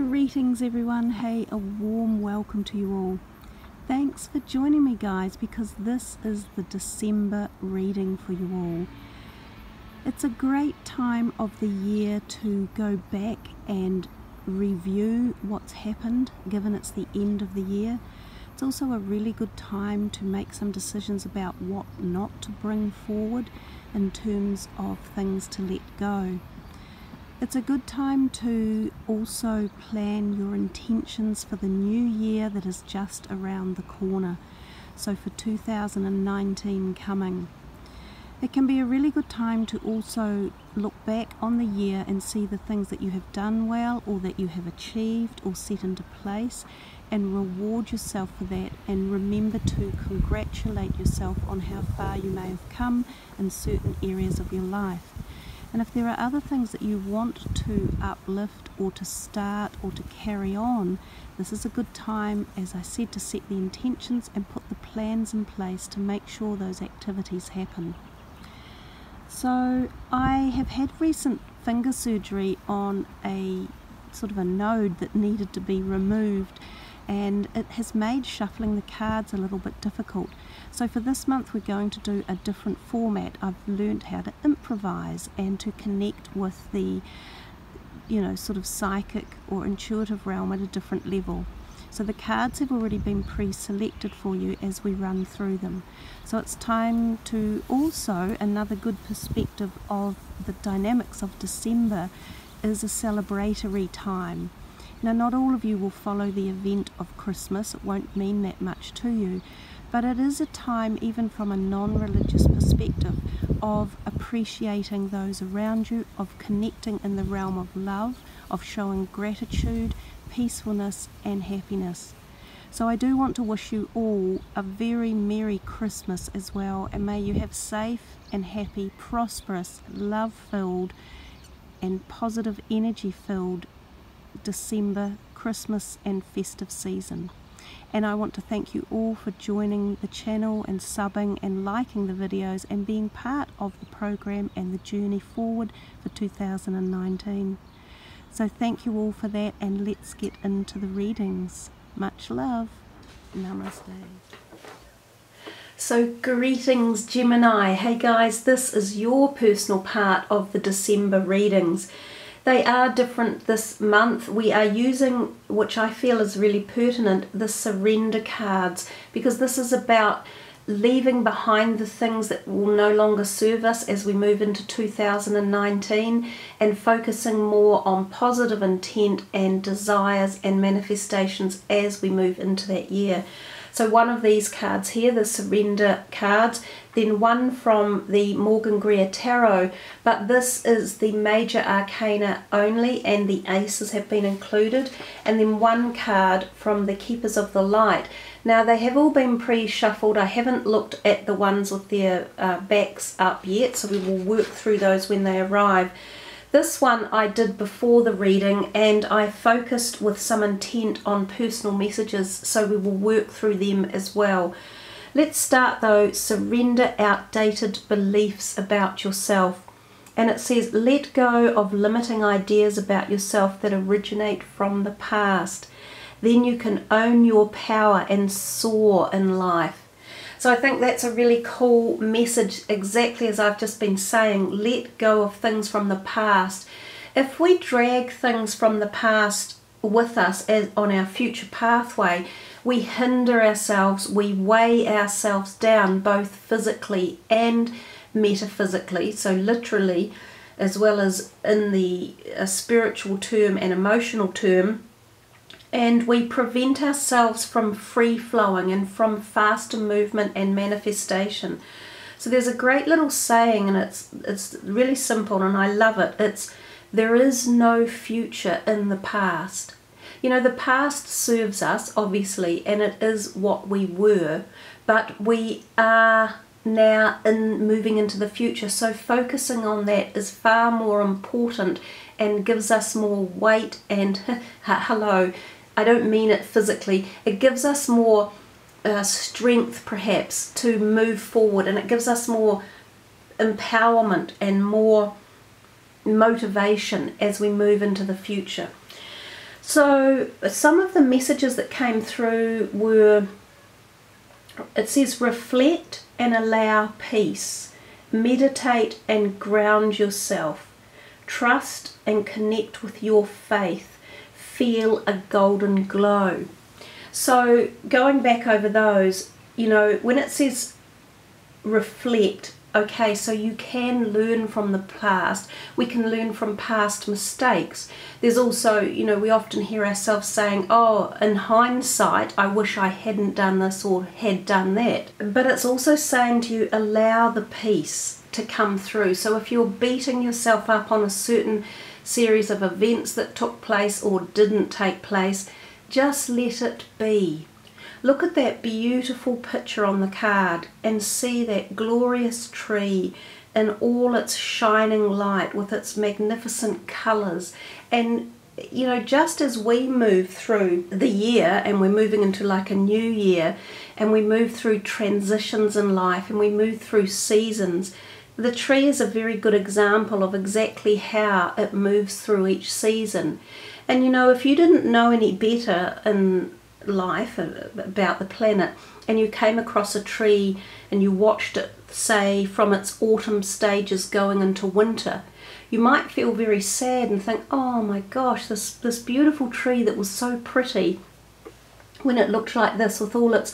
Greetings everyone, hey, a warm welcome to you all. Thanks for joining me guys, because this is the December reading for you all. It's a great time of the year to go back and review what's happened, given it's the end of the year. It's also a really good time to make some decisions about what not to bring forward in terms of things to let go. It's a good time to also plan your intentions for the new year that is just around the corner. So for 2019 coming. It can be a really good time to also look back on the year and see the things that you have done well, or that you have achieved or set into place, and reward yourself for that, and remember to congratulate yourself on how far you may have come in certain areas of your life. And if there are other things that you want to uplift or to start or to carry on, this is a good time, as I said, to set the intentions and put the plans in place to make sure those activities happen. So I have had recent finger surgery on a sort of a node that needed to be removed, and it has made shuffling the cards a little bit difficult. So for this month we're going to do a different format. I've learned how to improvise and to connect with the, sort of psychic or intuitive realm at a different level. So the cards have already been pre-selected for you as we run through them. So it's time to also, another good perspective of the dynamics of December is a celebratory time. Now, not all of you will follow the event of Christmas. It won't mean that much to you, but it is a time, even from a non-religious perspective, of appreciating those around you, of connecting in the realm of love, of showing gratitude, peacefulness and happiness. So I do want to wish you all a very Merry Christmas as well, and may you have safe and happy, prosperous, love-filled and positive energy-filled December, Christmas and festive season. And I want to thank you all for joining the channel and subbing and liking the videos and being part of the program and the journey forward for 2019. So thank you all for that, and let's get into the readings. Much love. Namaste. So greetings Gemini. Hey guys, this is your personal part of the December readings. They are different this month. We are using, which I feel is really pertinent, the surrender cards, because this is about leaving behind the things that will no longer serve us as we move into 2019, and focusing more on positive intent and desires and manifestations as we move into that year. So one of these cards here, the surrender cards, then one from the Morgan Greer Tarot, but this is the major arcana only and the aces have been included, and then one card from the Keepers of the Light. Now they have all been pre-shuffled. I haven't looked at the ones with their backs up yet, so we will work through those when they arrive. This one I did before the reading, and I focused with some intent on personal messages, so we will work through them as well. Let's start though, surrender outdated beliefs about yourself. And it says, let go of limiting ideas about yourself that originate from the past. Then you can own your power and soar in life. So I think that's a really cool message, exactly as I've just been saying. Let go of things from the past. If we drag things from the past with us as on our future pathway, we hinder ourselves, we weigh ourselves down, both physically and metaphysically, so literally, as well as in the spiritual term and emotional term. And we prevent ourselves from free-flowing and from faster movement and manifestation. So there's a great little saying, and it's really simple and I love it. It's, there is no future in the past. The past serves us, obviously, and it is what we were, but we are now moving into the future. So focusing on that is far more important and gives us more weight and, hello, I don't mean it physically, it gives us more strength perhaps to move forward, and it gives us more empowerment and more motivation as we move into the future. So some of the messages that came through were, it says reflect and allow peace, meditate and ground yourself, trust and connect with your faith, feel a golden glow. So going back over those, you know, when it says reflect, okay, so you can learn from the past. We can learn from past mistakes. There's also, you know, we often hear ourselves saying, oh, in hindsight, I wish I hadn't done this or had done that. But it's also saying to you, allow the peace to come through. So if you're beating yourself up on a certain series of events that took place or didn't take place, just let it be. Look at that beautiful picture on the card and see that glorious tree in all its shining light with its magnificent colours. And you know, just as we move through the year and we're moving into like a new year, and we move through transitions in life and we move through seasons, the tree is a very good example of exactly how it moves through each season. And you know, if you didn't know any better in life about the planet, and you came across a tree and you watched it, say, from its autumn stages going into winter, you might feel very sad and think, oh my gosh, this beautiful tree that was so pretty when it looked like this, with all its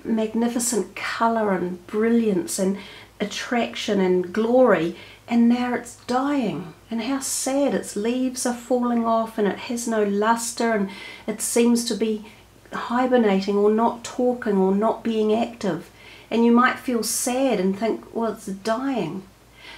magnificent colour and brilliance and attraction and glory, and now it's dying, and how sad. Its leaves are falling off and it has no luster, and it seems to be hibernating or not talking or not being active. And you might feel sad and think, well, it's dying.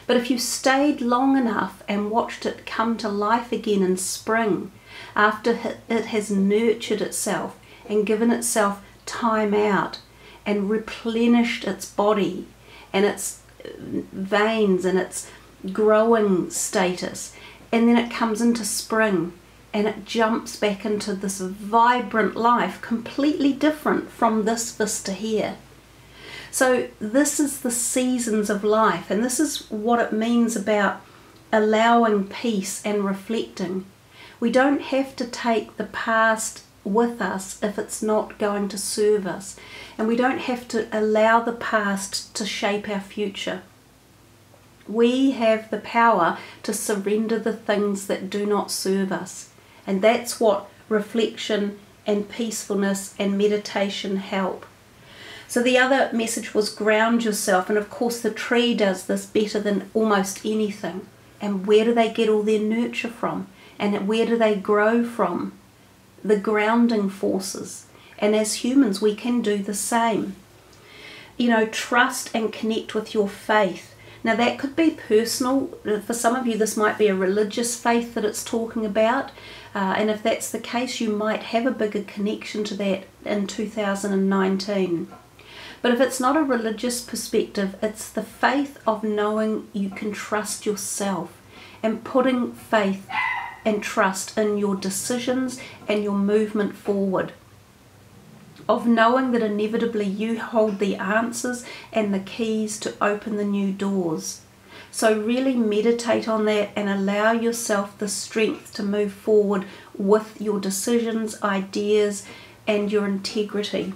But if you stayed long enough and watched it come to life again in spring, after it has nurtured itself and given itself time out and replenished its body and its veins and its growing status, and then it comes into spring and it jumps back into this vibrant life, completely different from this vista here. So this is the seasons of life, and this is what it means about allowing peace and reflecting. We don't have to take the past with us if it's not going to serve us, and we don't have to allow the past to shape our future. We have the power to surrender the things that do not serve us. And that's what reflection and peacefulness and meditation help. So the other message was ground yourself. And of course the tree does this better than almost anything. And where do they get all their nurture from? And where do they grow from? The grounding forces. And as humans we can do the same. You know, trust and connect with your faith. Now that could be personal. For some of you this might be a religious faith that it's talking about. And if that's the case, you might have a bigger connection to that in 2019. But if it's not a religious perspective, it's the faith of knowing you can trust yourself and putting faith and trust in your decisions and your movement forward. Of knowing that inevitably you hold the answers and the keys to open the new doors. So really meditate on that and allow yourself the strength to move forward with your decisions, ideas, and your integrity.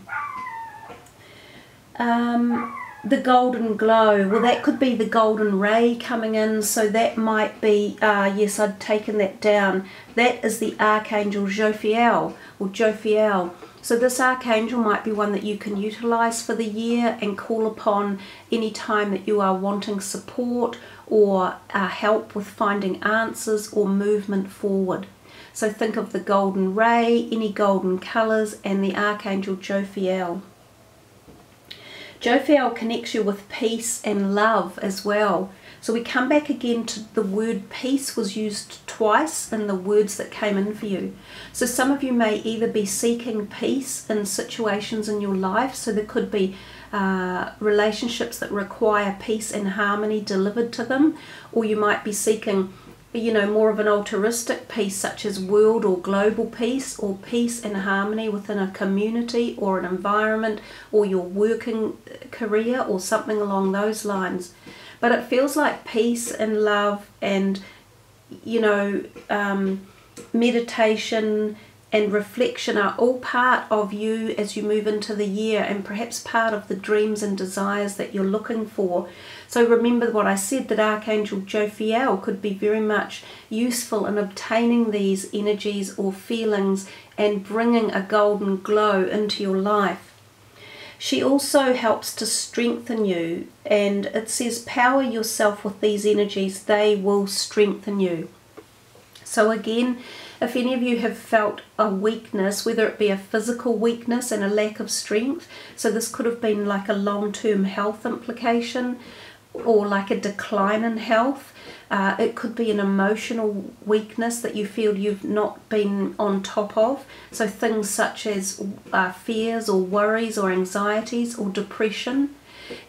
The golden glow, well that could be the golden ray coming in, so that might be, yes, I'd taken that down. That is the Archangel Jophiel, or Jophiel. So this archangel might be one that you can utilize for the year and call upon any time that you are wanting support or help with finding answers or movement forward. So think of the golden ray, any golden colors, and the Archangel Jophiel. Jophiel connects you with peace and love as well. So we come back again to the word peace was used twice in the words that came in for you. So some of you may either be seeking peace in situations in your life. So there could be relationships that require peace and harmony delivered to them. Or you might be seeking, you know, more of an altruistic peace, such as world or global peace, or peace and harmony within a community or an environment or your working career or something along those lines. But it feels like peace and love and, you know, meditation and reflection are all part of you as you move into the year, and perhaps part of the dreams and desires that you're looking for. So remember what I said, that Archangel Jophiel could be very much useful in obtaining these energies or feelings and bringing a golden glow into your life. She also helps to strengthen you, and it says power yourself with these energies, they will strengthen you. So again, if any of you have felt a weakness, whether it be a physical weakness and a lack of strength, so this could have been like a long-term health implication or like a decline in health. It could be an emotional weakness that you feel you've not been on top of. So things such as fears or worries or anxieties or depression.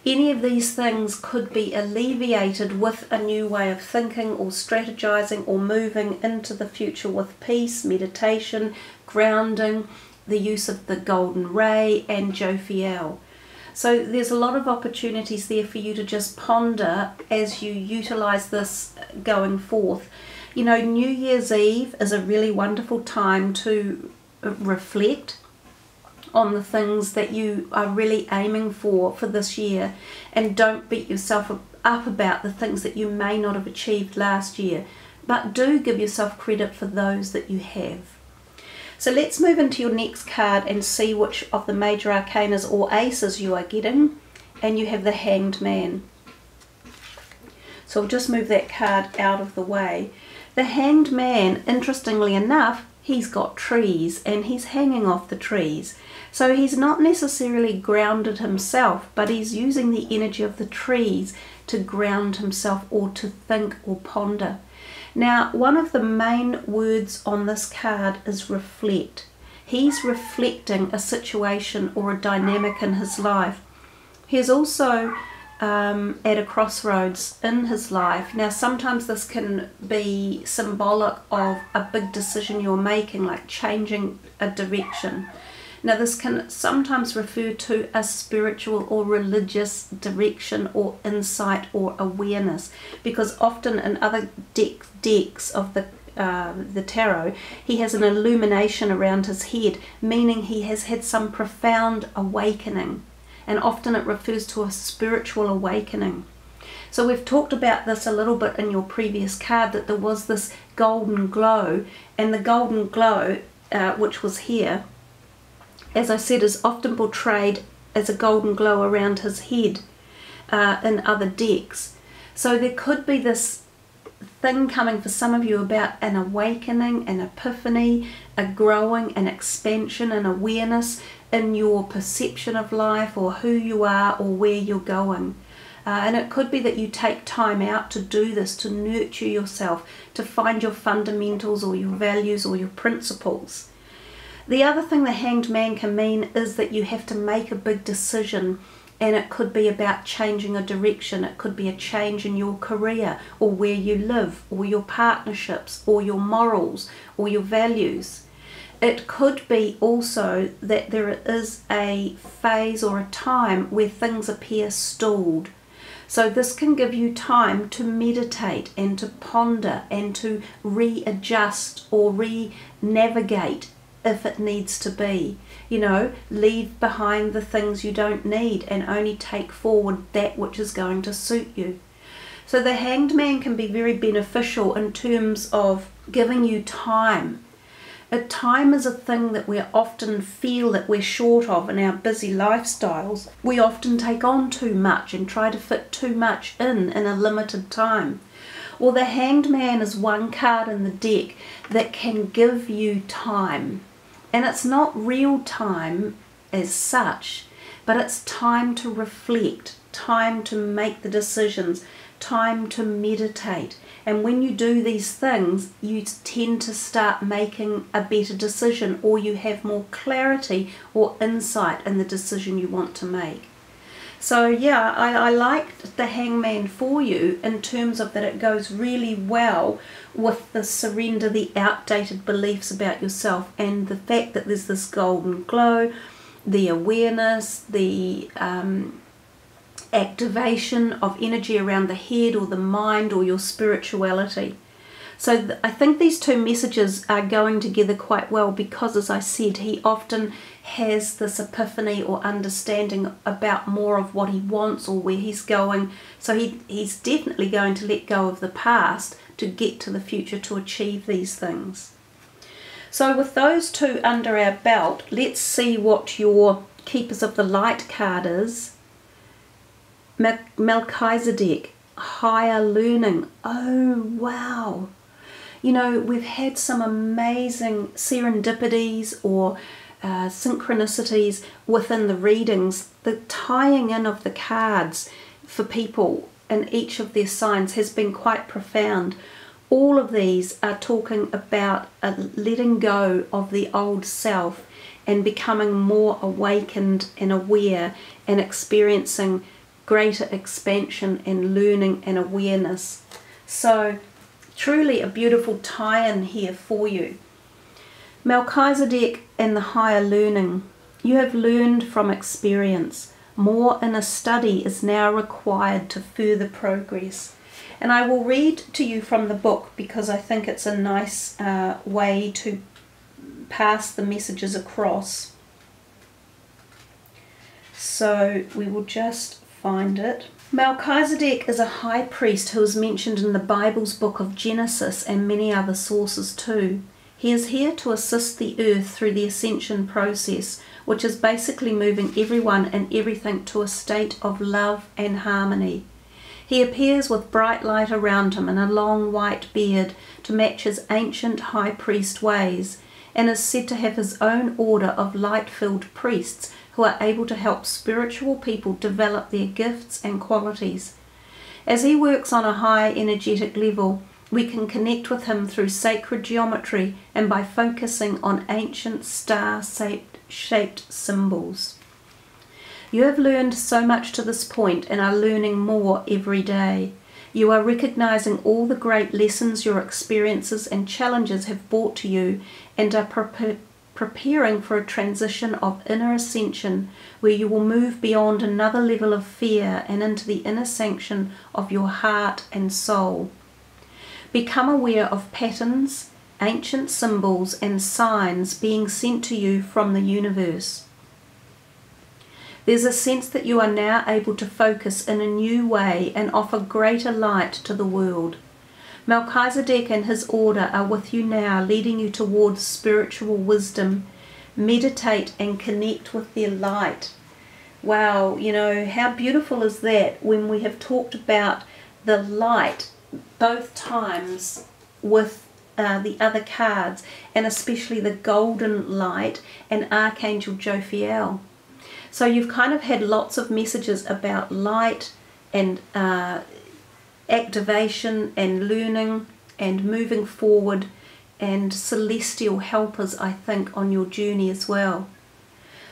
Any of these things could be alleviated with a new way of thinking or strategizing or moving into the future with peace, meditation, grounding, the use of the golden ray and Jophiel. So there's a lot of opportunities there for you to just ponder as you utilize this going forth. You know, New Year's Eve is a really wonderful time to reflect on the things that you are really aiming for this year, and don't beat yourself up about the things that you may not have achieved last year, but do give yourself credit for those that you have. So let's move into your next card and see which of the major arcanas or aces you are getting. And you have the Hanged Man. So I'll just move that card out of the way. The Hanged Man, interestingly enough, he's got trees and he's hanging off the trees. So he's not necessarily grounded himself, but he's using the energy of the trees to ground himself or to think or ponder. Now, one of the main words on this card is reflect. He's reflecting a situation or a dynamic in his life. He's also at a crossroads in his life. Now, sometimes this can be symbolic of a big decision you're making, like changing a direction. Now, this can sometimes refer to a spiritual or religious direction or insight or awareness, because often in other decks of the tarot, he has an illumination around his head, meaning he has had some profound awakening, and often it refers to a spiritual awakening. So we've talked about this a little bit in your previous card, that there was this golden glow, and the golden glow, which was here, as I said, is often portrayed as a golden glow around his head in other decks. So there could be this thing coming for some of you about an awakening, an epiphany, a growing, an expansion, an awareness in your perception of life or who you are or where you're going. And it could be that you take time out to do this, to nurture yourself, to find your fundamentals or your values or your principles. The other thing the Hanged Man can mean is that you have to make a big decision, and it could be about changing a direction. It could be a change in your career or where you live or your partnerships or your morals or your values. It could be also that there is a phase or a time where things appear stalled. So this can give you time to meditate and to ponder and to readjust or re-navigate if it needs to be. You know, leave behind the things you don't need and only take forward that which is going to suit you. So the Hanged Man can be very beneficial in terms of giving you time. Time is a thing that we often feel that we're short of in our busy lifestyles. We often take on too much and try to fit too much in a limited time. Well, the Hanged Man is one card in the deck that can give you time. And it's not real time as such, but it's time to reflect, time to make the decisions, time to meditate. And when you do these things, you tend to start making a better decision, or you have more clarity or insight in the decision you want to make. So yeah, I liked the Hangman for you in terms of that it goes really well with the surrender, the outdated beliefs about yourself, and the fact that there's this golden glow, the awareness, the activation of energy around the head or the mind or your spirituality. So I think these two messages are going together quite well because, as I said, he often has this epiphany or understanding about more of what he wants or where he's going. So he's definitely going to let go of the past to get to the future to achieve these things. So with those two under our belt, let's see what your Keepers of the Light card is. Melchizedek, higher learning. Oh, wow. You know, we've had some amazing serendipities or synchronicities within the readings. The tying in of the cards for people in each of their signs has been quite profound. All of these are talking about letting go of the old self and becoming more awakened and aware and experiencing greater expansion and learning and awareness. So truly a beautiful tie-in here for you. Melchizedek and the higher learning. You have learned from experience. More inner study is now required to further progress. And I will read to you from the book because I think it's a nice way to pass the messages across. So we will just find it. Melchizedek is a high priest who is mentioned in the Bible's book of Genesis and many other sources too. He is here to assist the earth through the Ascension process, which is basically moving everyone and everything to a state of love and harmony. He appears with bright light around him and a long white beard to match his ancient high priest ways, and is said to have his own order of light-filled priests who are able to help spiritual people develop their gifts and qualities. As he works on a high energetic level, we can connect with him through sacred geometry and by focusing on ancient star-shaped symbols. You have learned so much to this point and are learning more every day. You are recognizing all the great lessons your experiences and challenges have brought to you and are preparing for a transition of inner ascension where you will move beyond another level of fear and into the inner sanction of your heart and soul. Become aware of patterns, ancient symbols and signs being sent to you from the universe. There's a sense that you are now able to focus in a new way and offer greater light to the world. Melchizedek and his order are with you now, leading you towards spiritual wisdom. Meditate and connect with their light. Wow, you know, how beautiful is that when we have talked about the light both times with the other cards, and especially the golden light and Archangel Jophiel. So you've kind of had lots of messages about light and activation and learning and moving forward and celestial helpers, I think, on your journey as well.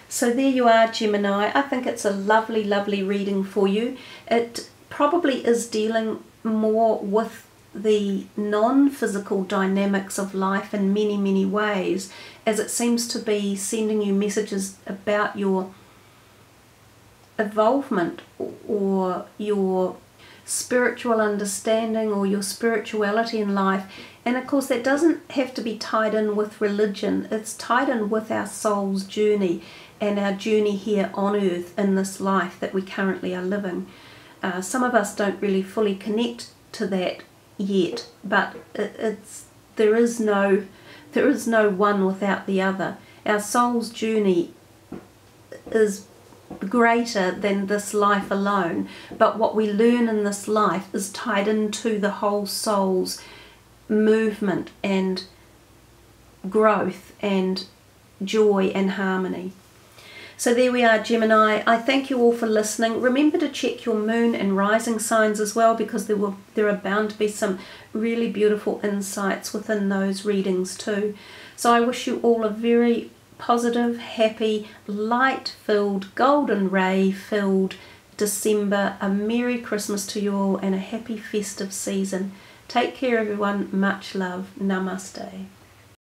So there you are, Gemini. I think it's a lovely, lovely reading for you. It probably is dealing more with the non-physical dynamics of life in many, many ways, as it seems to be sending you messages about your involvement or your spiritual understanding or your spirituality in life. And of course that doesn't have to be tied in with religion. It's tied in with our soul's journey and our journey here on earth in this life that we currently are living. Some of us don't really fully connect to that yet, but there is no one without the other. Our soul's journey is greater than this life alone, but what we learn in this life is tied into the whole soul's movement and growth and joy and harmony. So there we are, Gemini. I thank you all for listening. Remember to check your moon and rising signs as well, because there are bound to be some really beautiful insights within those readings too. So I wish you all a very positive, happy, light-filled, golden ray-filled December. A Merry Christmas to you all and a happy festive season. Take care, everyone. Much love. Namaste.